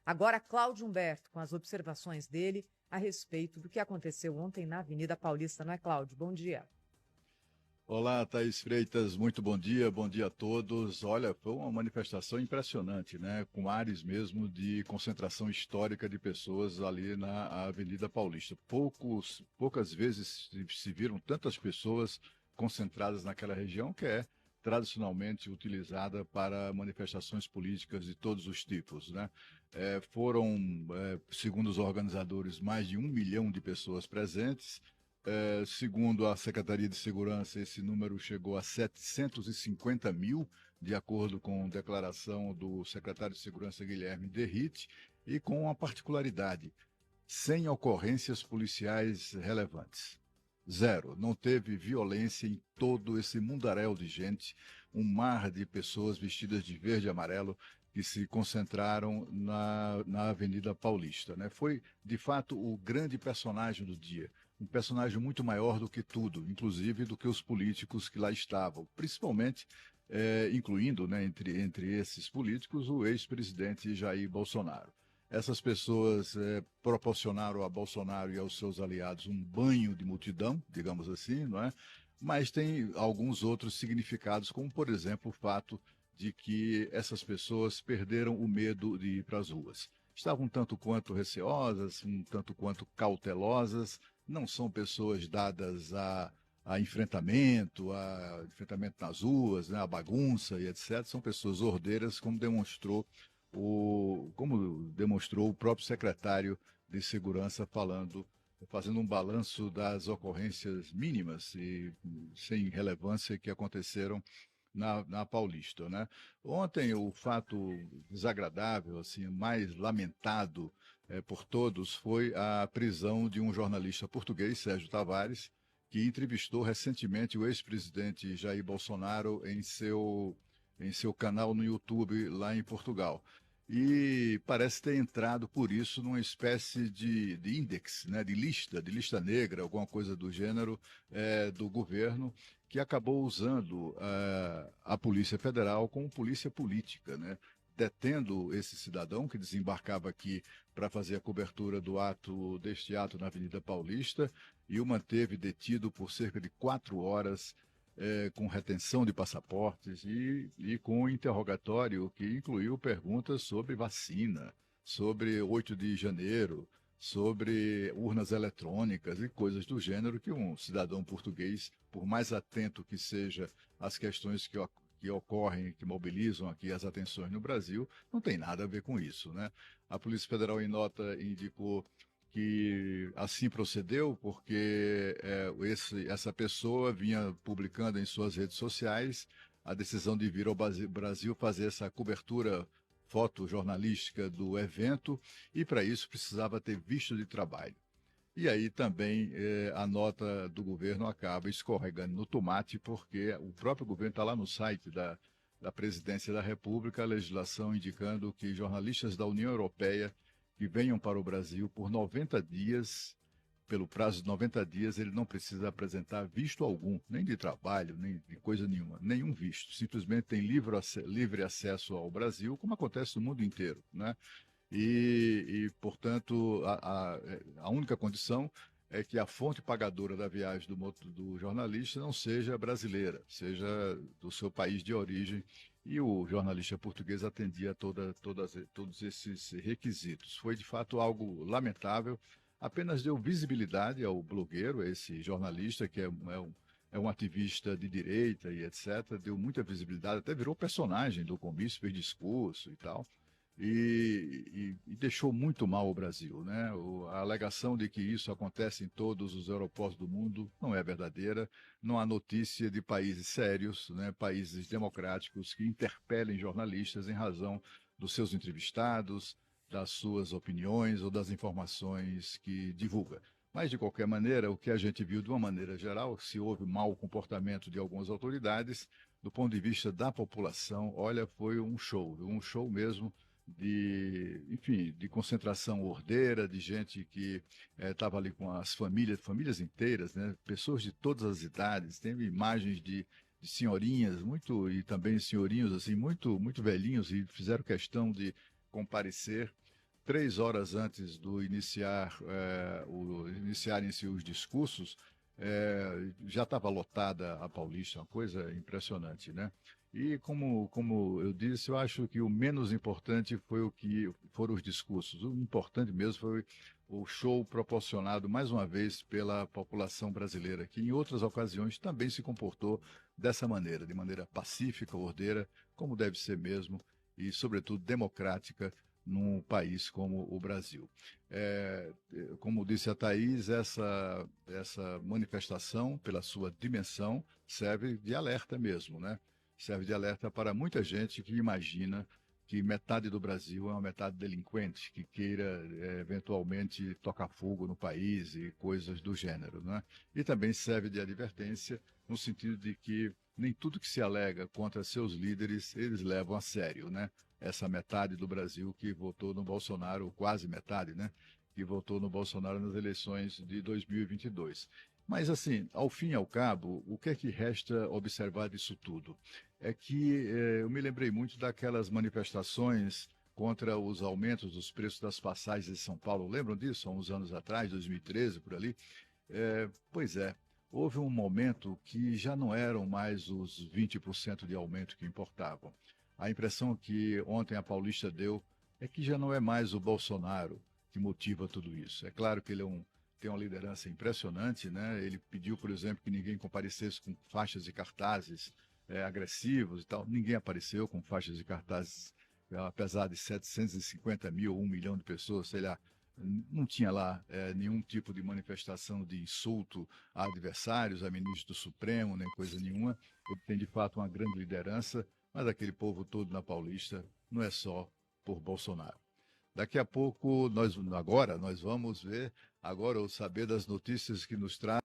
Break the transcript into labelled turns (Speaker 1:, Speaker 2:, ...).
Speaker 1: Agora, Cláudio Humberto, com as observações dele a respeito do que aconteceu ontem na Avenida Paulista, não é, Cláudio? Bom dia.
Speaker 2: Olá, Thaís Freitas, muito bom dia a todos. Olha, foi uma manifestação impressionante, né? Com ares mesmo de concentração histórica de pessoas ali na Avenida Paulista. Poucas vezes se viram tantas pessoas concentradas naquela região que é tradicionalmente utilizada para manifestações políticas de todos os tipos, né? Segundo os organizadores, mais de 1 milhão de pessoas presentes. Segundo a Secretaria de Segurança, esse número chegou a 750 mil, de acordo com a declaração do secretário de Segurança Guilherme Derrite, e com uma particularidade: sem ocorrências policiais relevantes. Zero. Não teve violência em todo esse mundaréu de gente, um mar de pessoas vestidas de verde e amarelo que se concentraram na Avenida Paulista, né? Foi, de fato, o grande personagem do dia. Um personagem muito maior do que tudo, inclusive do que os políticos que lá estavam, principalmente, incluindo, né, entre esses políticos, o ex-presidente Jair Bolsonaro. Essas pessoas proporcionaram a Bolsonaro e aos seus aliados um banho de multidão, digamos assim, não é? Mas tem alguns outros significados, como, por exemplo, o fato de que essas pessoas perderam o medo de ir para as ruas. Estavam um tanto quanto receosas, um tanto quanto cautelosas, não são pessoas dadas a enfrentamento nas ruas, né, a bagunça e etc. São pessoas ordeiras, como demonstrou o próprio secretário de Segurança fazendo um balanço das ocorrências mínimas e sem relevância que aconteceram na Paulista, né? Ontem o fato desagradável, assim, mais lamentado por todos, foi a prisão de um jornalista português, Sérgio Tavares, que entrevistou recentemente o ex-presidente Jair Bolsonaro em seu canal no YouTube lá em Portugal. E parece ter entrado por isso numa espécie de índex, né, de lista negra, alguma coisa do gênero, do governo, que acabou usando a Polícia Federal como polícia política, né? Detendo esse cidadão que desembarcava aqui para fazer a cobertura deste ato na Avenida Paulista, e o manteve detido por cerca de 4 horas, com retenção de passaportes e com interrogatório que incluiu perguntas sobre vacina, sobre 8 de janeiro, sobre urnas eletrônicas e coisas do gênero que um cidadão português, por mais atento que seja às questões que ocorrem, que mobilizam aqui as atenções no Brasil, não tem nada a ver com isso, né? A Polícia Federal, em nota, indicou que assim procedeu porque essa pessoa vinha publicando em suas redes sociais a decisão de vir ao Brasil fazer essa cobertura fotojornalística do evento, e para isso precisava ter visto de trabalho. E aí também a nota do governo acaba escorregando no tomate, porque o próprio governo está lá no site da Presidência da República, a legislação indicando que jornalistas da União Europeia que venham para o Brasil por 90 dias, pelo prazo de 90 dias, ele não precisa apresentar visto algum, nem de trabalho, nem de coisa nenhuma, nenhum visto. Simplesmente tem livre acesso ao Brasil, como acontece no mundo inteiro, né? Portanto, a única condição é que a fonte pagadora da viagem do jornalista não seja brasileira, seja do seu país de origem, e o jornalista português atendia a todos esses requisitos. Foi, de fato, algo lamentável, apenas deu visibilidade ao blogueiro, esse jornalista, que é um ativista de direita e etc., deu muita visibilidade, até virou personagem do comício, fez discurso e tal, e deixou muito mal o Brasil, né? A alegação de que isso acontece em todos os aeroportos do mundo não é verdadeira. Não há notícia de países sérios, né, países democráticos que interpelem jornalistas em razão dos seus entrevistados, das suas opiniões ou das informações que divulga. Mas, de qualquer maneira, o que a gente viu de uma maneira geral, se houve mau comportamento de algumas autoridades, do ponto de vista da população, olha, foi um show mesmo enfim, de concentração ordeira, de gente que estava ali com as famílias inteiras, né? Pessoas de todas as idades, tem imagens de senhorinhas e também senhorinhos assim muito velhinhos, e fizeram questão de comparecer 3 horas antes do iniciarem-se os discursos, já estava lotada a Paulista, uma coisa impressionante, né? E como eu disse, eu acho que o menos importante foi o que foram os discursos. O importante mesmo foi o show proporcionado mais uma vez pela população brasileira, que em outras ocasiões também se comportou dessa maneira, de maneira pacífica, ordeira, como deve ser mesmo, e sobretudo democrática num país como o Brasil. Como disse a Thaís, essa manifestação, pela sua dimensão, serve de alerta mesmo, né? Serve de alerta para muita gente que imagina que metade do Brasil é uma metade delinquente, que queira eventualmente tocar fogo no país e coisas do gênero, né? E também serve de advertência no sentido de que nem tudo que se alega contra seus líderes eles levam a sério, né? Essa metade do Brasil que votou no Bolsonaro, quase metade, né? Que votou no Bolsonaro nas eleições de 2022. Mas, assim, ao fim e ao cabo, o que é que resta observar disso tudo? É que eu me lembrei muito daquelas manifestações contra os aumentos dos preços das passagens de São Paulo. Lembram disso? Há uns anos atrás, 2013, por ali? Pois é, houve um momento que já não eram mais os 20% de aumento que importavam. A impressão que ontem a Paulista deu é que já não é mais o Bolsonaro que motiva tudo isso. É claro que ele tem uma liderança impressionante, né? Ele pediu, por exemplo, que ninguém comparecesse com faixas e cartazes agressivos e tal. Ninguém apareceu com faixas e cartazes, apesar de 750 mil, 1 milhão de pessoas, sei lá. Não tinha lá nenhum tipo de manifestação de insulto a adversários, a ministro do Supremo, nem coisa nenhuma. Ele tem, de fato, uma grande liderança, mas aquele povo todo na Paulista não é só por Bolsonaro. Daqui a pouco, nós vamos ver agora o saber das notícias que nos traz